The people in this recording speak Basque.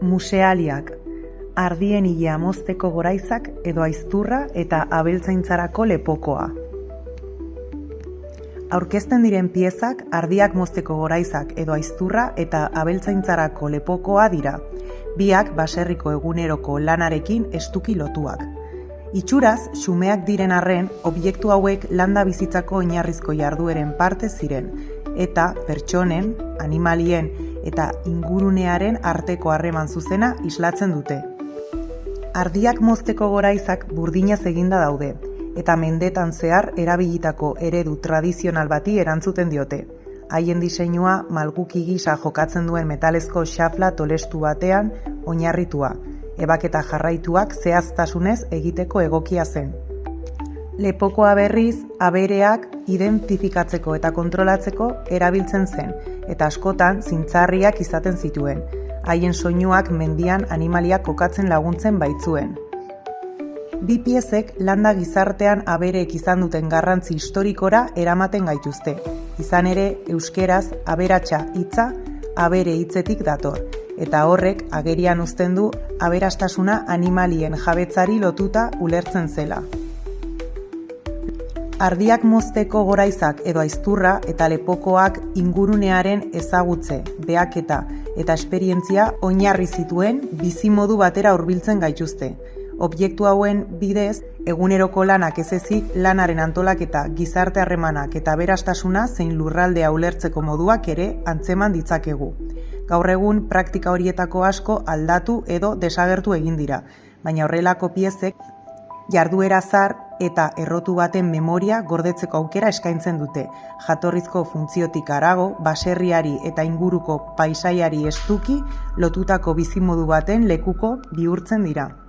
musealiak, ardien ilea mozteko goraizak edo aizturra eta abeltzaintzarako lepokoa. Aurkezten diren piezak ardiak mozteko goraizak edo aizturra eta abeltzaintzarako lepokoa dira, biak baserriko eguneroko lanarekin estuki lotuak. Itxuraz, xumeak diren arren, objektu hauek landa bizitzako oinarrizko jardueren parte ziren, eta pertsonen, animalien eta ingurunearen arteko harreman zuzena islatzen dute. Ardiak mozteko goraizak burdinaz eginda daude, eta mendetan zehar erabilitako eredu tradizional bati erantzuten diote. Haien diseinua malguki gisa jokatzen duen metalezko xafla tolestu batean oinarritua, ebaketa jarraituak zehaztasunez egiteko egokia zen. Lepokoa berriz, abereak identifikatzeko eta kontrolatzeko erabiltzen zen, eta askotan zintzarriak izaten zituen, haien soinuak mendian animaliak kokatzen laguntzen baitzuen. Bi piezek landa gizartean abereek izan duten garrantzi historikora eramaten gaituzte. Izan ere, euskeraz aberatsa hitza abere hitzetik dator, eta horrek agerian uzten du aberastasuna animalien jabetzari lotuta ulertzen zela. Ardiak mozteko goraizak edo aizturra eta lepokoak ingurunearen ezagutze, behaketa eta esperientzia oinarri zituen bizimodu batera hurbiltzen gaituzte. Objektu hauen bidez, eguneroko lanak ez ezik lanaren antolaketa, gizarte harremanak eta aberastasuna zein lurraldea ulertzeko moduak ere antzeman ditzakegu. Gaur egun praktika horietako asko aldatu edo desagertu egin dira, baina horrelako piezek jarduera zahar eta errotu baten memoria gordetzeko aukera eskaintzen dute, jatorrizko funtziotik harago, baserriari eta inguruko paisaiari estuki lotutako bizimodu baten lekuko bihurtzen dira.